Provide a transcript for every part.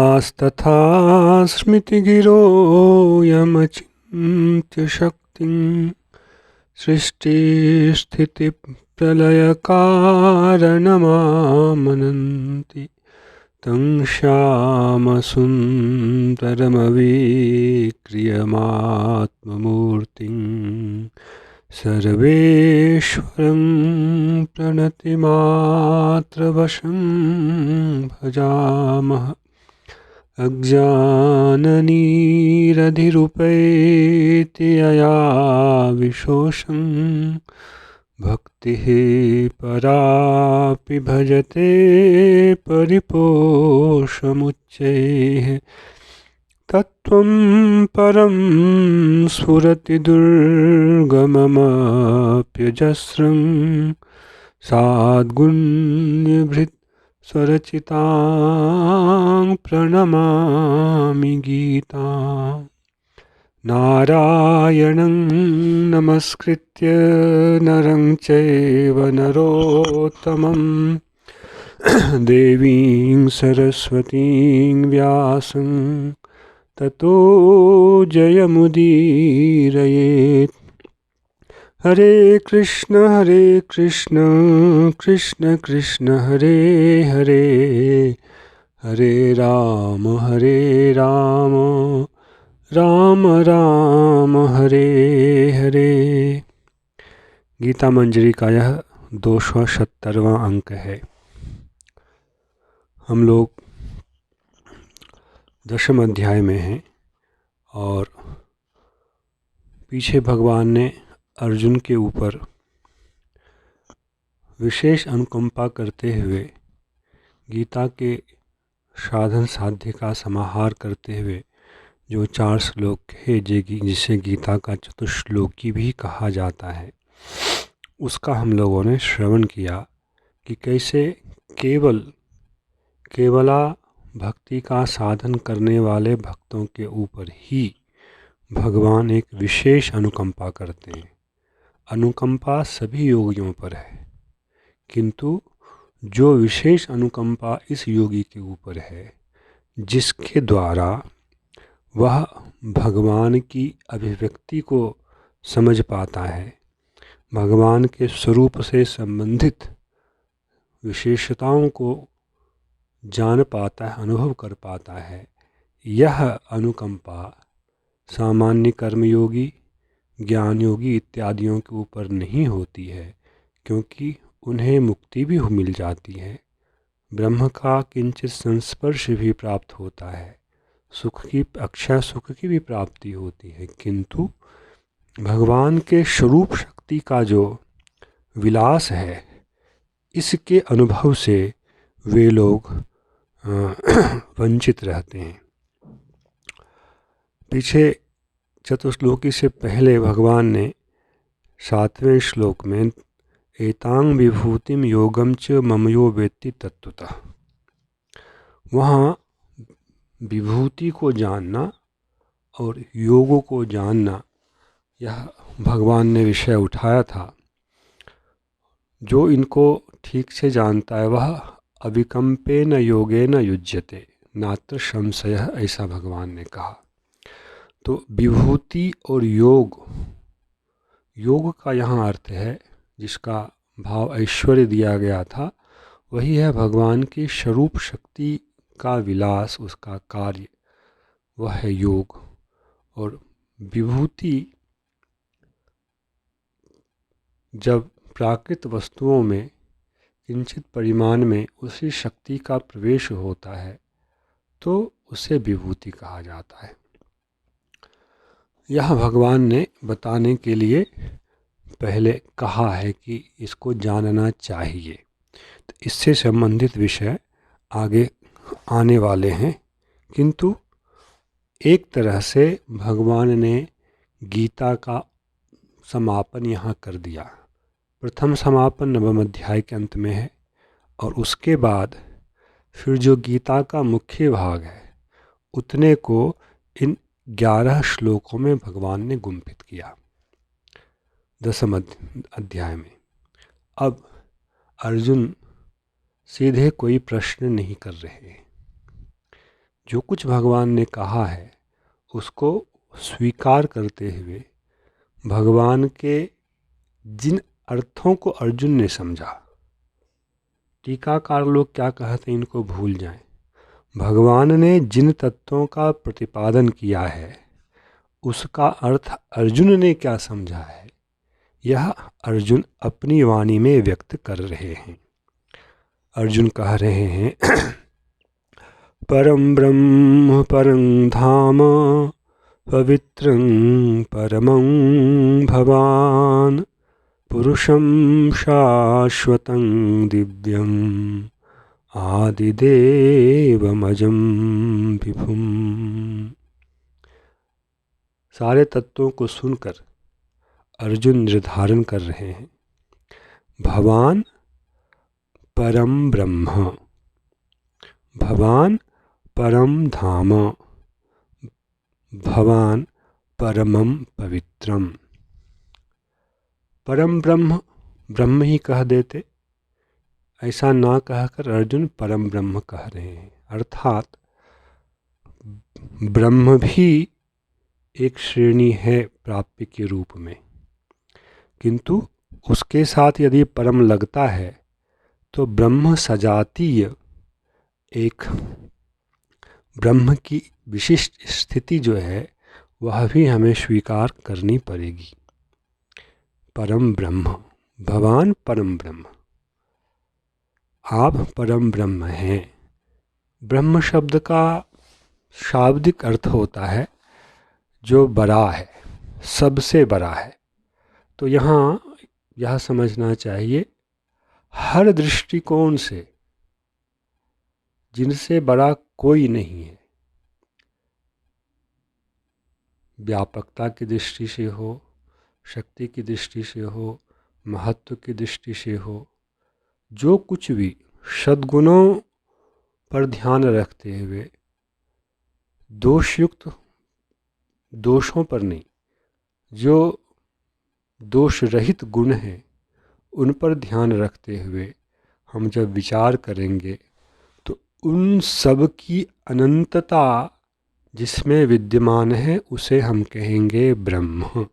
आस्तथा स्मृतिगिरो यमचिन्त्य शक्तिं सृष्टिस्थितिप्रलयकारणमामनन्ति तं श्यामसुन्दरमविक्रियमात्ममूर्तिं सर्वेश्वरं प्रणतिमात्रवशं भजामः। अज्ञाननिरधिरुपैति यया विशोषं भक्तिः परापि भजते परिपोषमुच्चैः तत्त्वं परं स्फुरति दुर्गममप्यजस्रं साद्गुण्यभृत् स्वरचितां प्रणमामि गीताम्। नारायणं नमस्कृत्य नरं चैव नरोत्तमं देवीं सरस्वतीं व्यासं ततो जयमुदीरयेत्। हरे कृष्ण कृष्ण कृष्ण हरे हरे, हरे राम राम राम हरे हरे। गीता मंजरी का यह 270वां अंक है। हम लोग 10वें अध्याय में हैं और पीछे भगवान ने अर्जुन के ऊपर विशेष अनुकंपा करते हुए गीता के साधन साध्य का समाहार करते हुए जो 4 श्लोक है जिसे गीता का चतुश्लोकी भी कहा जाता है, उसका हम लोगों ने श्रवण किया कि कैसे केवला भक्ति का साधन करने वाले भक्तों के ऊपर ही भगवान एक विशेष अनुकंपा करते हैं। अनुकंपा सभी योगियों पर है, किंतु जो विशेष अनुकंपा इस योगी के ऊपर है जिसके द्वारा वह भगवान की अभिव्यक्ति को समझ पाता है, भगवान के स्वरूप से संबंधित विशेषताओं को जान पाता है, अनुभव कर पाता है, यह अनुकंपा सामान्य कर्मयोगी, ज्ञान योगी इत्यादियों के ऊपर नहीं होती है, क्योंकि उन्हें मुक्ति भी मिल जाती है, ब्रह्म का किंचित संस्पर्श भी प्राप्त होता है, अक्षय सुख की भी प्राप्ति होती है, किंतु भगवान के स्वरूप शक्ति का जो विलास है, इसके अनुभव से वे लोग वंचित रहते हैं। पीछे चतुश्लोकी से पहले भगवान ने 7वें श्लोक में एतां विभूतिम योगम च ममयो वेत्ति तत्वतः, वहाँ विभूति को जानना और योगों को जानना, यह भगवान ने विषय उठाया था। जो इनको ठीक से जानता है वह अविकम्पेन योगेन युज्यते नात्र संशयः, ऐसा भगवान ने कहा। तो विभूति और योग का यहाँ अर्थ है, जिसका भाव ऐश्वर्य दिया गया था, वही है भगवान की स्वरूप शक्ति का विलास, उसका कार्य, वह है योग। और विभूति जब प्राकृत वस्तुओं में किंचित परिमाण में उसी शक्ति का प्रवेश होता है तो उसे विभूति कहा जाता है। यह भगवान ने बताने के लिए पहले कहा है कि इसको जानना चाहिए। तो इससे संबंधित विषय आगे आने वाले हैं, किंतु एक तरह से भगवान ने गीता का समापन यहाँ कर दिया। प्रथम समापन 9वें अध्याय के अंत में है और उसके बाद फिर जो गीता का मुख्य भाग है उतने को इन 11 श्लोकों में भगवान ने गुंफित किया 10वें अध्याय में। अब अर्जुन सीधे कोई प्रश्न नहीं कर रहे हैं। जो कुछ भगवान ने कहा है उसको स्वीकार करते हुए भगवान के जिन अर्थों को अर्जुन ने समझा, टीकाकार लोग क्या कहते हैं इनको भूल जाएं। भगवान ने जिन तत्वों का प्रतिपादन किया है उसका अर्थ अर्जुन ने क्या समझा है, यह अर्जुन अपनी वाणी में व्यक्त कर रहे हैं। अर्जुन कह रहे हैं परम ब्रह्म परं धाम पवित्रं परमं भवान पुरुषं शाश्वतं दिव्यं आदिदेवमजं विभुम्। सारे तत्वों को सुनकर अर्जुन निर्धारण कर रहे हैं भगवान परम ब्रह्म, भगवान परम धाम, भगवान परमं पवित्रम। परम ब्रह्म ब्रह्म ही कह देते, ऐसा ना कहकर अर्जुन परम ब्रह्म कह रहे हैं। अर्थात ब्रह्म भी एक श्रेणी है प्राप्ति के रूप में, किंतु उसके साथ यदि परम लगता है तो ब्रह्म सजातीय एक ब्रह्म की विशिष्ट स्थिति जो है वह भी हमें स्वीकार करनी पड़ेगी। परम ब्रह्म, भगवान परम ब्रह्म, आप परम ब्रह्म हैं। ब्रह्म शब्द का शाब्दिक अर्थ होता है जो बड़ा है, सबसे बड़ा है। तो यहाँ यह समझना चाहिए हर दृष्टिकोण से जिनसे बड़ा कोई नहीं है, व्यापकता की दृष्टि से हो, शक्ति की दृष्टि से हो, महत्व की दृष्टि से हो, जो कुछ भी सद्गुणों पर ध्यान रखते हुए दोषयुक्त दोषों पर नहीं, जो दोष रहित गुण हैं उन पर ध्यान रखते हुए हम जब विचार करेंगे तो उन सब की अनंतता जिसमें विद्यमान है उसे हम कहेंगे ब्रह्म।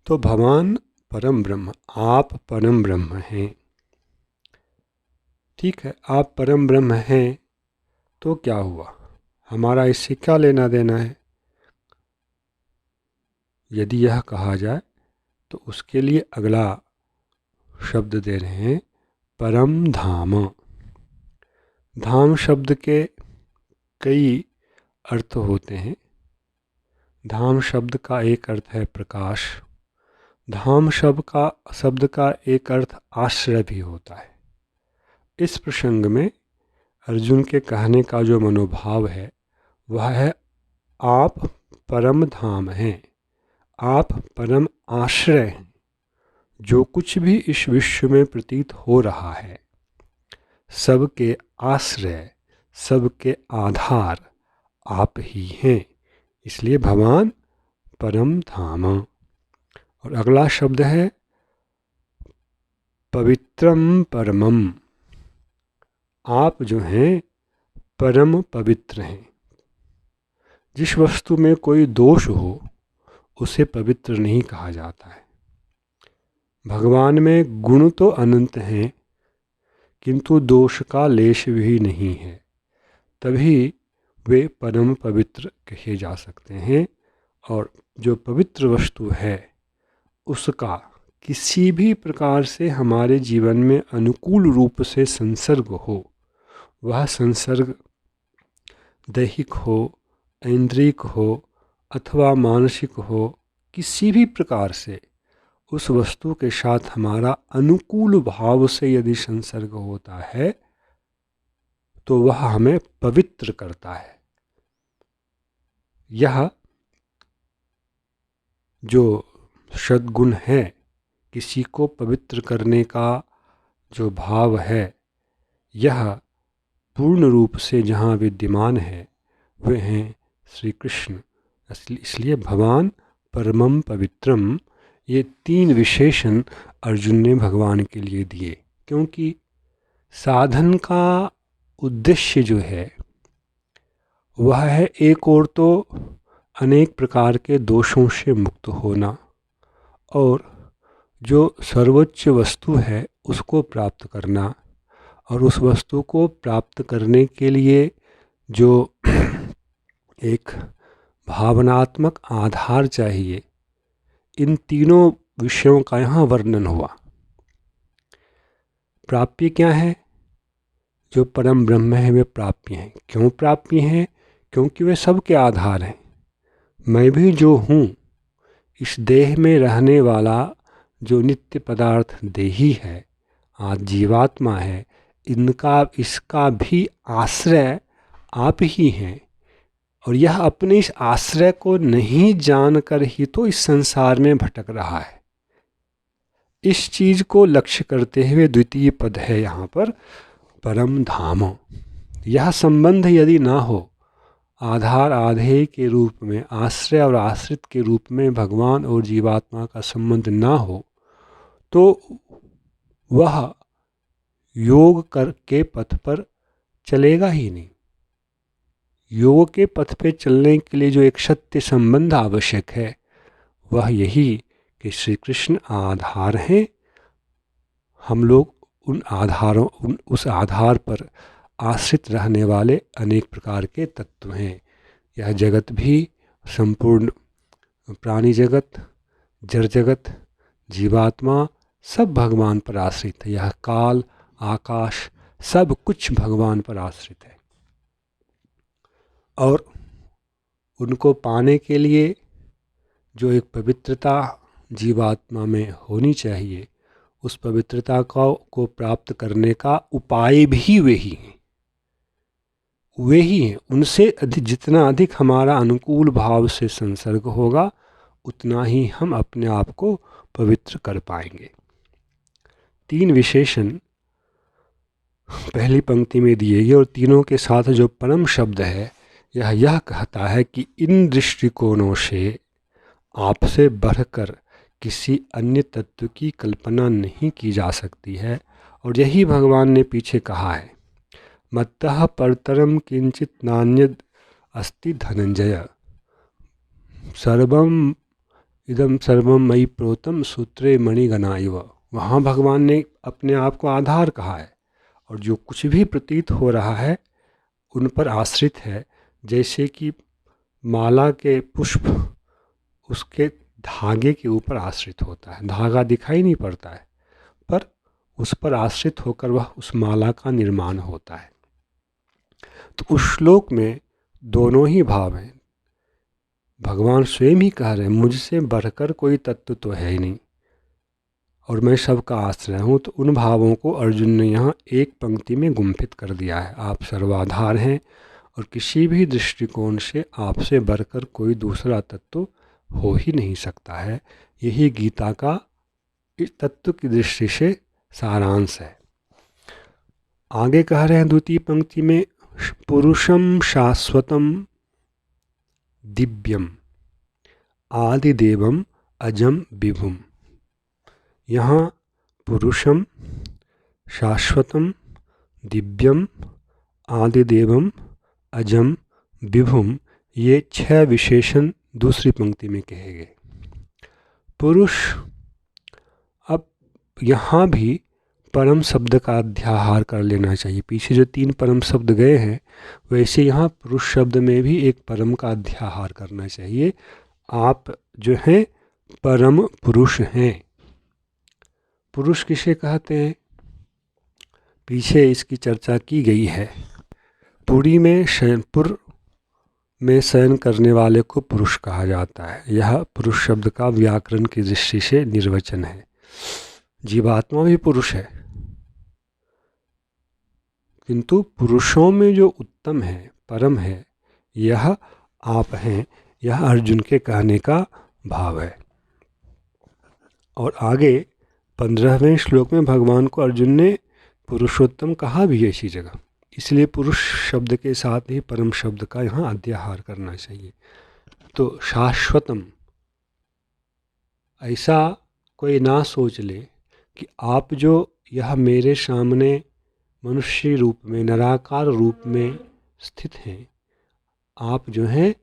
तो भगवान परम ब्रह्म, आप परम ब्रह्म हैं। ठीक है, आप परम ब्रह्म हैं तो क्या हुआ, हमारा इससे क्या लेना देना है। यदि यह कहा जाए तो उसके लिए अगला शब्द दे रहे हैं परम धाम। धाम शब्द के कई अर्थ होते हैं। धाम शब्द का एक अर्थ है प्रकाश। धाम शब्द का एक अर्थ आश्रय भी होता है। इस प्रसंग में अर्जुन के कहने का जो मनोभाव है वह है आप परम धाम हैं, आप परम आश्रय हैं। जो कुछ भी इस विश्व में प्रतीत हो रहा है सबके आश्रय, सबके आधार आप ही हैं। इसलिए भगवान परम धाम। और अगला शब्द है पवित्रम परमम। आप जो हैं परम पवित्र हैं। जिस वस्तु में कोई दोष हो उसे पवित्र नहीं कहा जाता है। भगवान में गुण तो अनंत हैं किंतु दोष का लेश भी नहीं है, तभी वे परम पवित्र कहे जा सकते हैं। और जो पवित्र वस्तु है उसका किसी भी प्रकार से हमारे जीवन में अनुकूल रूप से संसर्ग हो, वह संसर्ग दैहिक हो, ऐन्द्रियक हो अथवा मानसिक हो, किसी भी प्रकार से उस वस्तु के साथ हमारा अनुकूल भाव से यदि संसर्ग होता है तो वह हमें पवित्र करता है। यह जो सद्गुण है, किसी को पवित्र करने का जो भाव है, यह पूर्ण रूप से जहाँ विद्यमान है वे हैं श्री कृष्ण। इसलिए भगवान परमम पवित्रम, ये तीन विशेषण अर्जुन ने भगवान के लिए दिए, क्योंकि साधन का उद्देश्य जो है वह है एक और तो अनेक प्रकार के दोषों से मुक्त होना, और जो सर्वोच्च वस्तु है उसको प्राप्त करना, और उस वस्तु को प्राप्त करने के लिए जो एक भावनात्मक आधार चाहिए, इन तीनों विषयों का यहाँ वर्णन हुआ। प्राप्य क्या है? जो परम ब्रह्म है वे प्राप्य हैं। क्यों प्राप्य हैं? क्योंकि वे सबके आधार हैं। मैं भी जो हूँ, इस देह में रहने वाला जो नित्य पदार्थ देही है, आज जीवात्मा है, इसका भी आश्रय आप ही हैं। और यह अपने इस आश्रय को नहीं जानकर ही तो इस संसार में भटक रहा है। इस चीज को लक्ष्य करते हुए द्वितीय पद है यहाँ पर, परम धाम। यह संबंध यदि ना हो, आधार आधेय के रूप में, आश्रय और आश्रित के रूप में भगवान और जीवात्मा का संबंध ना हो, तो वह योग के पथ पर चलेगा ही नहीं। योग के पथ पे चलने के लिए जो एक सत्य संबंध आवश्यक है, वह यही कि श्री कृष्ण आधार हैं, हम लोग उस आधार पर आश्रित रहने वाले अनेक प्रकार के तत्व हैं। यह जगत भी, संपूर्ण प्राणी जगत, जड़ जगत, जीवात्मा, सब भगवान पर आश्रित है। यह काल, आकाश, सब कुछ भगवान पर आश्रित है। और उनको पाने के लिए जो एक पवित्रता जीवात्मा में होनी चाहिए, उस पवित्रता को प्राप्त करने का उपाय भी वे ही हैं। उनसे जितना अधिक हमारा अनुकूल भाव से संसर्ग होगा, उतना ही हम अपने आप को पवित्र कर पाएंगे। 3 विशेषण पहली पंक्ति में दिए गए, और तीनों के साथ जो परम शब्द है, यह कहता है कि इन दृष्टिकोणों से आपसे बढ़कर किसी अन्य तत्व की कल्पना नहीं की जा सकती है। और यही भगवान ने पीछे कहा है, मत्तः परतरम किंचित नान्यद अस्ति धनंजय, सर्वम इदम सर्वम मयि प्रोतम सूत्रे मणिगणा इव। वहाँ भगवान ने अपने आप को आधार कहा है, और जो कुछ भी प्रतीत हो रहा है उन पर आश्रित है। जैसे कि माला के पुष्प उसके धागे के ऊपर आश्रित होता है, धागा दिखाई नहीं पड़ता है, पर उस पर आश्रित होकर वह उस माला का निर्माण होता है। तो उस श्लोक में दोनों ही भाव हैं। भगवान स्वयं ही कह रहे हैं, मुझसे बढ़कर कोई तत्व तो है ही नहीं, और मैं सबका आश्रय हूँ। तो उन भावों को अर्जुन ने यहाँ एक पंक्ति में गुम्फित कर दिया है। आप सर्वाधार हैं, और किसी भी दृष्टिकोण से आपसे बढ़कर कोई दूसरा तत्व हो ही नहीं सकता है। यही गीता का इस तत्व की दृष्टि से सारांश है। आगे कह रहे हैं द्वितीय पंक्ति में, पुरुषम शाश्वतम दिव्यम आदिदेवम अजम विभुम। यहाँ पुरुषम शाश्वतम दिव्यम आदिदेवम अजम विभुम, ये 6 विशेषण दूसरी पंक्ति में कहे गए। पुरुष, अब यहाँ भी परम शब्द का अध्याहार कर लेना चाहिए। पीछे जो 3 परम शब्द गए हैं, वैसे यहाँ पुरुष शब्द में भी एक परम का अध्याहार करना चाहिए। आप जो हैं परम पुरुष हैं। पुरुष किसे कहते हैं? पीछे इसकी चर्चा की गई है। पुरी में पुर में शयन करने वाले को पुरुष कहा जाता है। यह पुरुष शब्द का व्याकरण की दृष्टि से निर्वचन है। जीवात्मा भी पुरुष है, किंतु पुरुषों में जो उत्तम है, परम है, यह आप हैं। यह अर्जुन के कहने का भाव है। और आगे 15वें श्लोक में भगवान को अर्जुन ने पुरुषोत्तम कहा भी है इसी जगह। इसलिए पुरुष शब्द के साथ ही परम शब्द का यहाँ अध्याहार करना चाहिए। तो शाश्वतम, ऐसा कोई ना सोच ले कि आप जो यह मेरे सामने मनुष्य रूप में, निराकार रूप में स्थित हैं। आप जो हैं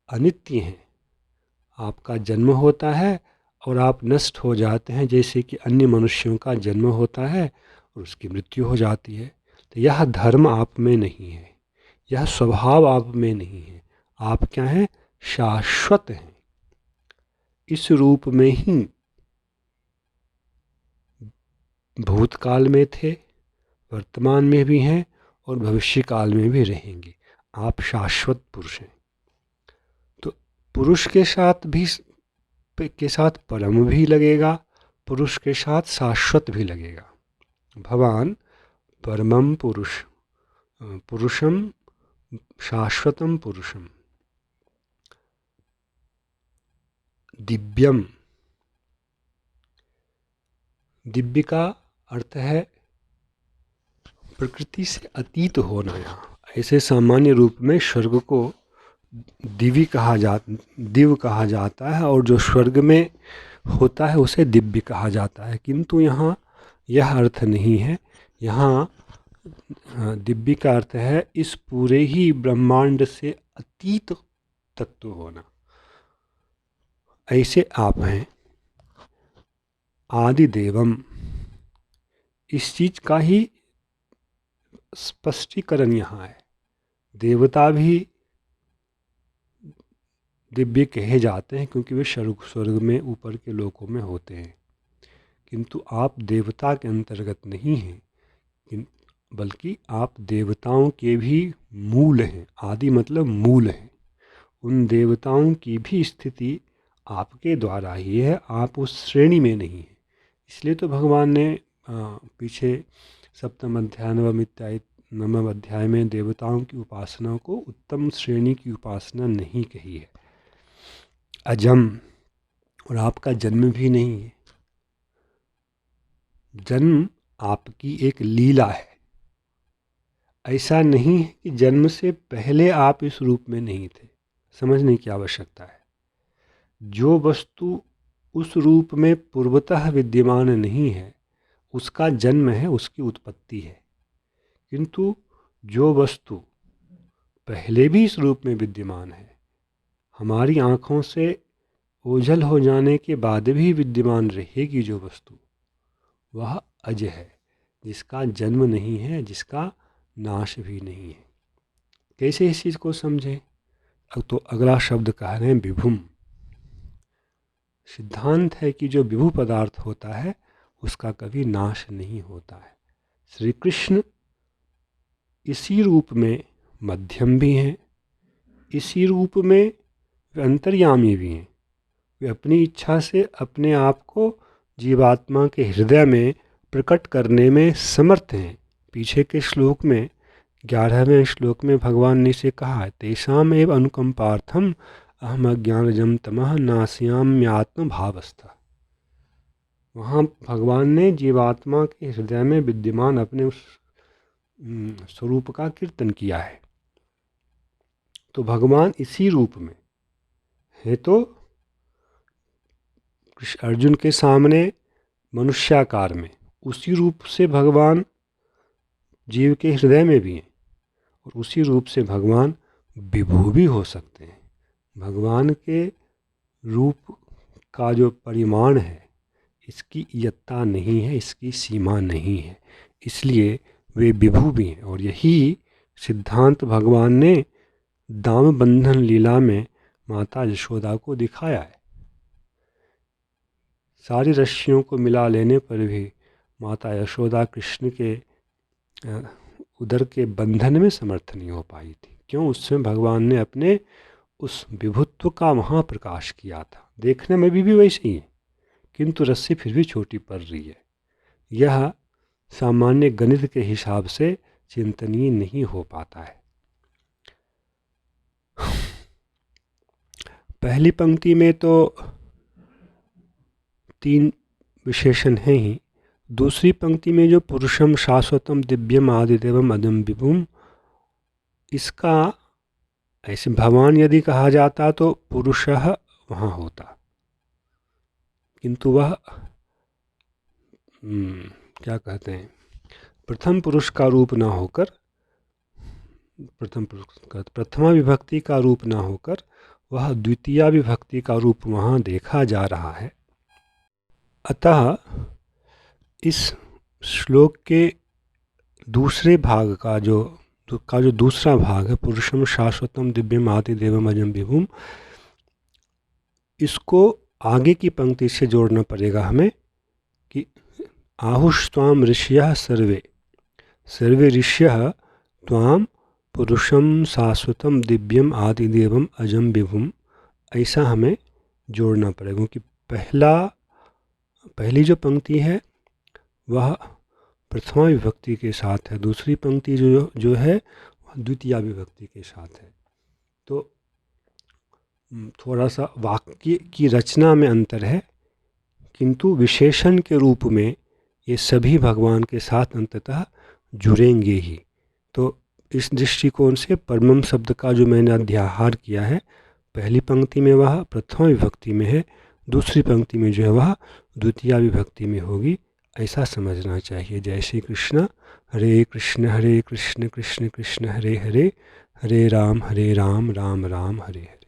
अनित्य हैं। आपका जन्म होता है और आप नष्ट हो जाते हैं, जैसे कि अन्य मनुष्यों का जन्म होता है और उसकी मृत्यु हो जाती है। तो यह धर्म आप में नहीं है, यह स्वभाव आप में नहीं है। आप क्या हैं? शाश्वत हैं। इस रूप में ही भूतकाल में थे, वर्तमान में भी हैं और भविष्य काल में भी रहेंगे। आप शाश्वत पुरुष हैं। तो पुरुष के साथ परम भी लगेगा, पुरुष के साथ शाश्वत भी लगेगा। भवान परमं पुरुषम शाश्वतम पुरुषम दिव्यम। दिव्य का अर्थ है प्रकृति से अतीत होना। यहाँ ऐसे सामान्य रूप में स्वर्ग को दिव्य कहा जाता है और जो स्वर्ग में होता है उसे दिव्य कहा जाता है। किंतु यहाँ यह अर्थ नहीं है। यहाँ दिव्य का अर्थ है इस पूरे ही ब्रह्मांड से अतीत तत्व होना। ऐसे आप हैं आदि देवम। इस चीज का ही स्पष्टीकरण यहाँ है। देवता भी दिव्य कहे जाते हैं क्योंकि वे स्वर्ग में ऊपर के लोकों में होते हैं। किंतु आप देवता के अंतर्गत नहीं हैं, बल्कि आप देवताओं के भी मूल हैं। आदि मतलब मूल हैं। उन देवताओं की भी स्थिति आपके द्वारा ही है, आप उस श्रेणी में नहीं हैं। इसलिए तो भगवान ने पीछे सप्तम अध्याय नवम अध्याय में देवताओं की उपासना को उत्तम श्रेणी की उपासना नहीं कही है। अजम, और आपका जन्म भी नहीं है। जन्म आपकी एक लीला है। ऐसा नहीं है कि जन्म से पहले आप इस रूप में नहीं थे। समझने की आवश्यकता है। जो वस्तु उस रूप में पूर्वतः विद्यमान नहीं है उसका जन्म है, उसकी उत्पत्ति है। किंतु जो वस्तु पहले भी इस रूप में विद्यमान है, हमारी आँखों से ओझल हो जाने के बाद भी विद्यमान रहेगी जो वस्तु, वह अज है, जिसका जन्म नहीं है, जिसका नाश भी नहीं है। कैसे इस चीज़ को समझें? तो अगला शब्द कह रहे हैं विभुम। सिद्धांत है कि जो विभु पदार्थ होता है उसका कभी नाश नहीं होता है। श्री कृष्ण इसी रूप में मध्यम भी हैं, इसी रूप में वे अंतर्यामी भी हैं। वे अपनी इच्छा से अपने आप को जीवात्मा के हृदय में प्रकट करने में समर्थ हैं। पीछे के श्लोक में 11वें श्लोक में भगवान ने इसे कहा है, तेषाम एव अनुकंपार्थम अहम अज्ञानजम तमः नास्याम्यात्म भावस्था। वहाँ भगवान ने जीवात्मा के हृदय में विद्यमान अपने उस स्वरूप का कीर्तन किया है। तो भगवान इसी रूप में है। तो अर्जुन के सामने मनुष्याकार में उसी रूप से भगवान जीव के हृदय में भी हैं और उसी रूप से भगवान विभू भी हो सकते हैं। भगवान के रूप का जो परिमाण है इसकी इयत्ता नहीं है, इसकी सीमा नहीं है, इसलिए वे विभू भी हैं। और यही सिद्धांत भगवान ने दाम बंधन लीला में माता यशोदा को दिखाया है। सारी रस्सियों को मिला लेने पर भी माता यशोदा कृष्ण के उदर के बंधन में समर्थ नहीं हो पाई थी। क्यों? उसमें भगवान ने अपने उस विभुत्व का महाप्रकाश किया था। देखने में भी वैसे ही है, किंतु रस्सी फिर भी छोटी पड़ रही है। यह सामान्य गणित के हिसाब से चिंतनीय नहीं हो पाता है। पहली पंक्ति में तो 3 विशेषण हैं ही। दूसरी पंक्ति में जो पुरुषम शाश्वतम दिव्यम आदिदेवम अदम विभुम, इसका ऐसे भगवान यदि कहा जाता तो पुरुषः वहाँ होता, किंतु वह क्या कहते हैं, प्रथम पुरुष का रूप ना होकर, प्रथमा विभक्ति का रूप ना होकर वह द्वितीया विभक्ति का रूप वहाँ देखा जा रहा है। अतः इस श्लोक के दूसरे भाग का जो दूसरा भाग है, पुरुषम शाश्वतम दिव्यम आदिदेवम अजम विभुम, इसको आगे की पंक्ति से जोड़ना पड़ेगा हमें कि आहुस्त्वाम ऋषयः सर्वे, सर्वे ऋषयः त्वाम पुरुषम शाश्वतम दिव्यम आदिदेवम अजम विभुम, ऐसा हमें जोड़ना पड़ेगा। क्योंकि पहली जो पंक्ति है वह प्रथमा विभक्ति के साथ है, दूसरी पंक्ति जो है वह द्वितीया विभक्ति के साथ है। तो थोड़ा सा वाक्य की रचना में अंतर है, किंतु विशेषण के रूप में ये सभी भगवान के साथ अंततः जुड़ेंगे ही। तो इस दृष्टिकोण से परमम शब्द का जो मैंने अध्याहार किया है, पहली पंक्ति में वह प्रथमा विभक्ति में है, दूसरी पंक्ति में जो है वह द्वितीया विभक्ति में होगी, ऐसा समझना चाहिए। जय श्री कृष्ण। हरे कृष्ण कृष्ण कृष्ण हरे हरे, हरे राम राम राम हरे हरे।